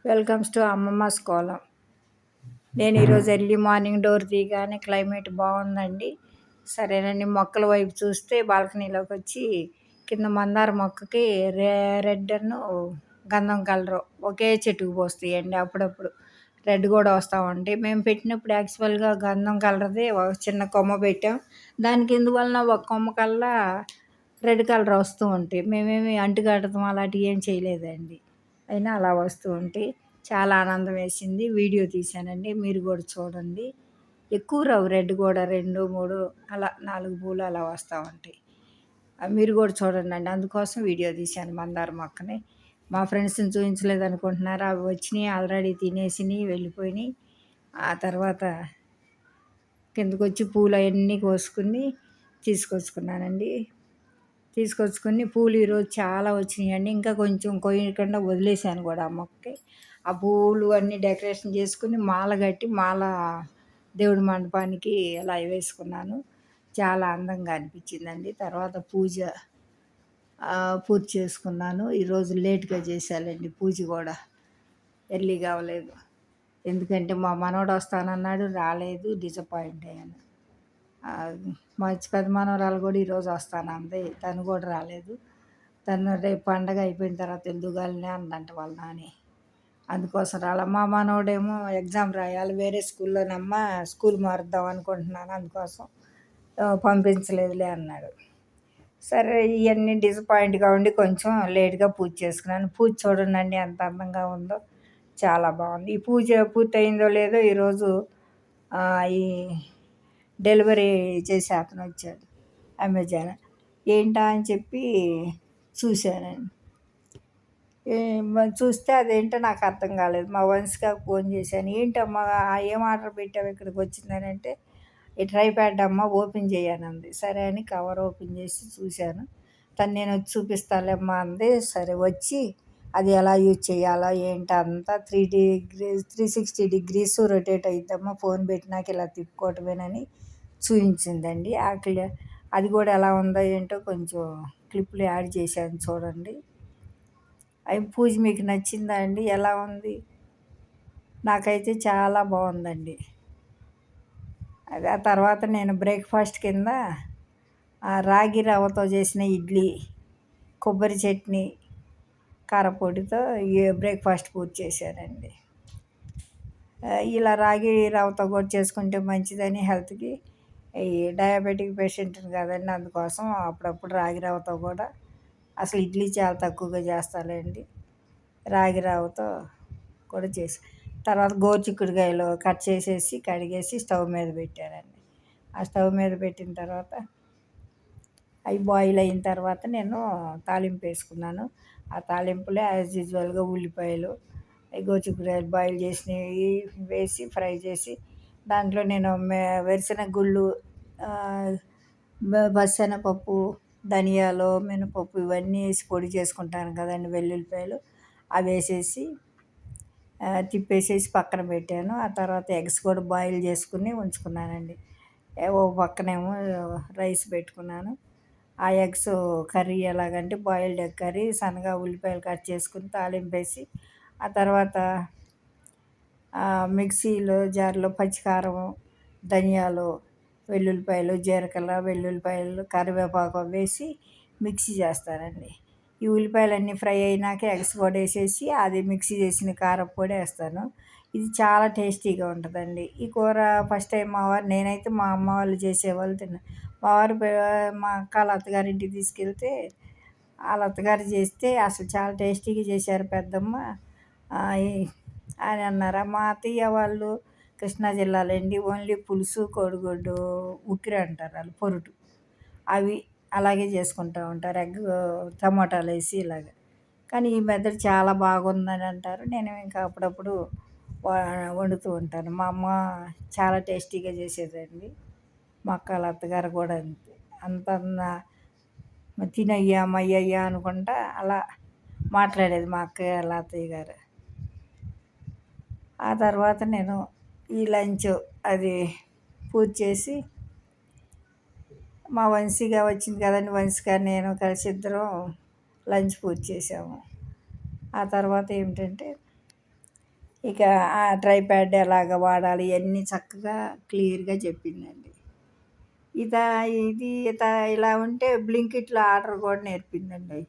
Welcomes to అమ్మమ్మస్ Kolam. నేను ఈరోజు early morning door తీయగానే క్లైమేట్ బాగుందండి. సరేనండి, మొక్కల వైపు చూస్తే బాల్కనీలోకి వచ్చి కింద మందార మొక్కకి రెడ్ గంధం కలరు ఒకే చెట్టుకు పోస్తాయండి. అప్పుడప్పుడు రెడ్ కూడా వస్తూ ఉంటాయి. మేము పెట్టినప్పుడు యాక్చువల్గా గంధం కలర్ది ఒక చిన్న కొమ్మ పెట్టాం. దానికి ఎందువలన ఒక కొమ్మ కల్లా రెడ్ కలర్ వస్తూ ఉంటాయి. మేమేమి అంటుకట్టడం అలాంటివి ఏం చేయలేదండి. అయినా అలా వస్తూ ఉంటాయి. చాలా ఆనందం వేసింది. వీడియో తీశానండి, మీరు కూడా చూడండి. ఎక్కువ రావు రెడ్ కూడా, 2, 3 అలా 4 పూలు అలా వస్తూ ఉంటాయి. మీరు కూడా చూడండి. అందుకోసం వీడియో తీశాను మందార మొక్కని. మా ఫ్రెండ్స్ని చూపించలేదు అనుకుంటున్నారు. అవి వచ్చినాయి, ఆల్రెడీ తినేసినాయి, వెళ్ళిపోయినాయి. ఆ తర్వాత కిందకు వచ్చి పూలు అవన్నీ కోసుకుని తీసుకొచ్చుకున్నానండి. తీసుకొచ్చుకొని పూలు ఈరోజు చాలా వచ్చినాయండి. ఇంకా కొంచెం కొయ్యకుండా వదిలేసాను కూడా ఆ మొక్కకి. ఆ పూలు అన్నీ డెకరేషన్ చేసుకుని మాల కట్టి దేవుడి మండపానికి అలా వేసుకున్నాను. చాలా అందంగా అనిపించిందండి. తర్వాత పూజ చేసుకున్నాను. ఈరోజు లేట్గా చేశానండి పూజ కూడా, ఎర్లీగా అవ్వలేదు. ఎందుకంటే మా మనవడు వస్తానన్నాడు, రాలేదు, డిసప్పాయింట్ అయ్యాను. మా పెద్ద మనవరాలు కూడా ఈరోజు వస్తానంది, తను కూడా రాలేదు. తను రేపు పండగ అయిపోయిన తర్వాత ఎందుగాలినే అందంట వాళ్ళ నాని. అందుకోసం రాలా. మా మనవడేమో ఎగ్జామ్ రాయాలి, వేరే స్కూల్లోనమ్మా, స్కూల్ మారుద్దాం అనుకుంటున్నాను, అందుకోసం పంపించలేదులే అన్నాడు. సరే, ఇవన్నీ డిసప్పాయింట్గా ఉండి కొంచెం లేట్గా పూజ చేసుకున్నాను. పూజ చూడండి ఎంత అందంగా ఉందో, చాలా బాగుంది. ఈ పూజ పూర్తయిందో లేదో ఈరోజు ఈ డెలివరీ చేసే అతను వచ్చాడు, అమెజాన్. ఏంటా అని చెప్పి చూశానండి. చూస్తే అదేంటో నాకు అర్థం కాలేదు. మా వంశికాకు ఫోన్ చేశాను. ఏంటమ్మా ఏం ఆర్డర్ పెట్టావు ఇక్కడికి వచ్చిందని అంటే, ఈ ట్రైప్యాడ్ అమ్మ ఓపెన్ చేయనంది. సరే అని కవర్ ఓపెన్ చేసి చూశాను. తను నేను వచ్చి చూపిస్తాలేమ్మా అంది. సరే వచ్చి అది ఎలా యూజ్ చేయాలో ఏంటంతా 360 degrees రొటేట్ అయిద్దమ్మా, ఫోన్ పెట్టినాక ఇలా తిప్పుకోవటమేనని చూపించిందండి. అది కూడా ఎలా ఉందో ఏంటో కొంచెం క్లిప్లు యాడ్ చేశాను చూడండి. పూజ మీకు నచ్చిందా అండి? ఎలా ఉంది? నాకైతే చాలా బాగుందండి. అది ఆ తర్వాత నేను బ్రేక్ఫాస్ట్ కింద రాగి రవ్వతో చేసిన ఇడ్లీ, కొబ్బరి చట్నీ, కారపొడితో బ్రేక్ఫాస్ట్ పూర్తి చేశానండి. ఇలా రాగి రవ్వతో కూడా చేసుకుంటే మంచిదని హెల్త్కి. ఈ డయాబెటిక్ పేషెంట్ని కదండి, అందుకోసం అప్పుడప్పుడు రాగి రవ్వతో కూడా, అసలు ఇడ్లీ చాలా తక్కువగా చేస్తానండి, రాగి రవ్వతో కూడా చేసి. తర్వాత గోరుచిక్కుడుకాయలు కట్ చేసేసి కడిగేసి స్టవ్ మీద పెట్టానండి. ఆ స్టవ్ మీద పెట్టిన తర్వాత అవి బాయిల్ అయిన తర్వాత నేను తాలింపు వేసుకున్నాను. ఆ తాలింపులో యాజ్ యూజువల్గా ఉల్లిపాయలు, గోరుచిక్కుడుకాయలు బాయిల్ చేసినవి వేసి ఫ్రై చేసి, దాంట్లో నేను వేరుశనగ గుళ్ళు, పచ్చెనగపప్పు, ధనియాలు, మినపప్పు ఇవన్నీ వేసి పొడి చేసుకుంటాను కదండి, వెల్లుల్లిపాయలు అవి వేసేసి తిప్పేసేసి పక్కన పెట్టాను. ఆ తర్వాత ఎగ్స్ కూడా బాయిల్ చేసుకుని ఉంచుకున్నానండి. ఓ పక్కనేమో రైస్ పెట్టుకున్నాను. ఆ ఎగ్స్ కర్రీ ఎలాగంటే బాయిల్డ్ ఎగ్ కర్రీ, సన్నగా ఉల్లిపాయలు కట్ చేసుకుని తాలింపు వేసి, ఆ తర్వాత మిక్సీలో జార్లో పచ్చికారం, ధనియాలు, వెల్లుల్లిపాయలు, జీలకర్ర, వెల్లుల్లిపాయలు, కరివేపాకు వేసి మిక్సీ చేస్తానండి. ఈ ఉల్లిపాయలన్నీ ఫ్రై అయినాక ఎగ్స్ కూడా వేసేసి అది మిక్సీ చేసిన కారప్పొడి వేస్తాను. ఇది చాలా టేస్టీగా ఉంటుందండి. ఈ కూర ఫస్ట్ టైం నేనైతే మా అమ్మ వాళ్ళు చేసేవాళ్ళు తిన్నాను. మా అక్క వాళ్ళ అత్తగారింటికి తీసుకెళ్తే వాళ్ళ అత్తగారు చేస్తే అసలు చాలా టేస్టీగా చేశారు పెద్దమ్మ అని అన్నారు. మా అత్తయ్య వాళ్ళు కృష్ణా జిల్లాలో అండి, ఓన్లీ పులుసు, కోడిగుడ్డు ఉక్కిరి అంటారు వాళ్ళు, పొరుటు, అవి అలాగే చేసుకుంటూ ఉంటారు, ఎగ్ టమాటాలు వేసి ఇలాగ. కానీ ఈ మెథడ్ చాలా బాగుందని అంటారు. నేను ఇంకా అప్పుడప్పుడు వండుతూ ఉంటాను. మా అమ్మ చాలా టేస్టీగా చేసేదండి. మా అక్క వాళ్ళ అత్తగారు కూడా అంతే. తినయ్యా మయ్యయ్యా అనుకుంటా అలా మాట్లాడేది మా అక్కయ్య వాళ్ళ అత్తయ్య గారు. ఆ తర్వాత నేను ఈ లంచ్ అది పూర్తి చేసి, మా వంశీగా వచ్చింది కదండి, వంశీగా నేను కలిసి ఇద్దరం లంచ్ పూర్తి చేసాము. ఆ తర్వాత ఏమిటంటే ఇక ఆ ట్రైప్యాడ్ ఎలాగ వాడాలి ఇవన్నీ చక్కగా క్లియర్‌గా చెప్పిందండి. ఇత ఇలా ఉంటే బ్లింకిట్‌లో ఆర్డర్ కూడా నేర్పిందండి.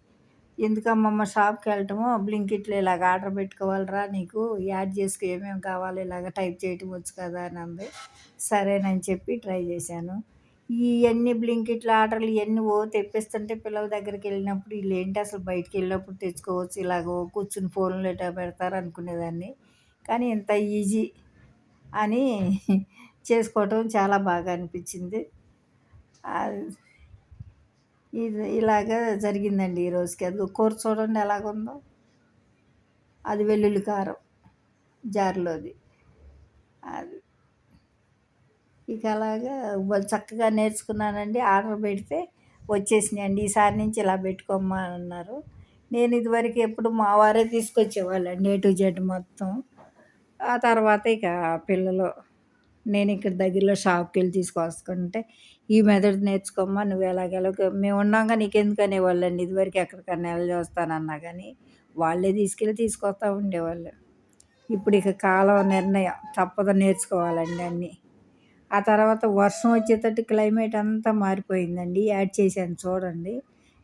ఎందుకమ్మమ్మ షాప్‌కెళ్ళటము బ్లింకిట్‌లో ఇలాగ ఆర్డర్ పెట్టుకోవాలిరా నీకు యాడ్ చేసుకో ఏమేమి కావాలో ఇలాగ టైప్ చేయటం వచ్చు కదా అని అంది. సరేనని చెప్పి ట్రై చేశాను. ఇయన్నీ బ్లింకిట్‌లో ఆర్డర్‌లు ఇయన్నీ తెప్పిస్తుంటే పిల్లల దగ్గరికెళ్ళినప్పుడు ఈళ్ళేంటి అసలు బయటికెళ్ళినప్పుడు తెచ్చుకోవచ్చు ఇలాగ కూర్చొని ఫోన్‌లో ఎటా పెడతారు అనుకునేదాన్ని. కానీ ఇంత ఈజీ అని చేసుకోవటం చాలా బాగా అనిపించింది. అది ఇలాగా జరిగిందండి ఈ రోజుకి. అదిగో కూర చూడండి ఎలాగుందో. అది వెల్లుల్లి కారం జార్‌లోది. అది. ఇక అలాగా చక్కగా నేర్చుకున్నానండి. ఆర్డర్ పెడితే వచ్చేసినాయండి. ఈసారి నుంచి ఇలా పెట్టుకోమ్మా అన్నారు. నేను ఇదివరకు ఎప్పుడు మా వారే తీసుకొచ్చేవాళ్ళండి ఏ టు జెడ్ మొత్తం. ఆ తర్వాత ఇక పిల్లలు నేను ఇక్కడ దగ్గరలో షాప్‌కెళ్ళి తీసుకొస్తుంటే, "ఈ మెథడ్ నేర్చుకోమ్మా నువ్వు ఎలాగెలాగో మేము ఉన్నాంగా నీకెందుకు" అనేవాళ్ళండి. ఇదివరకు ఎక్కడికన్నా ఎళ్ళొస్తానన్నా గానీ, వాళ్ళే తీసుకొస్తా ఉండేవాళ్ళు. ఇప్పుడు ఇక కాలం నిర్ణయం తప్పదు నేర్చుకోవాలండి అన్నీ. ఆ తర్వాత వర్షం వచ్చేతట్టు క్లైమేట్ అంతా మారిపోయిందండి. యాడ్ చేశాను చూడండి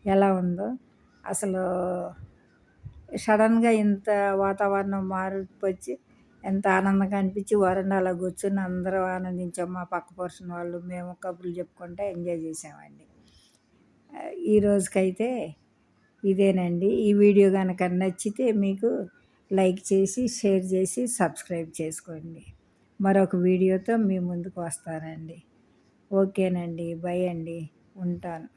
ఎలా ఉందో. అసలు సడన్‌గా ఇంత వాతావరణం మార్పొచ్చి ఎంత ఆనందంగా అనిపించి వరండాలో కూర్చొని అందరం ఆనందించాం. మా పక్క పోర్షన్ వాళ్ళు, మేము కబుర్లు చెప్పుకుంటా ఎంజాయ్ చేసామండి. ఈ రోజుకైతే ఇదేనండి. ఈ వీడియో గనక నచ్చితే మీకు లైక్ చేసి, షేర్ చేసి, సబ్స్క్రైబ్ చేసుకోండి. మరొక వీడియోతో మీ ముందుకు వస్తానండి. ఓకేనండి. బై అండి. ఉంటాను.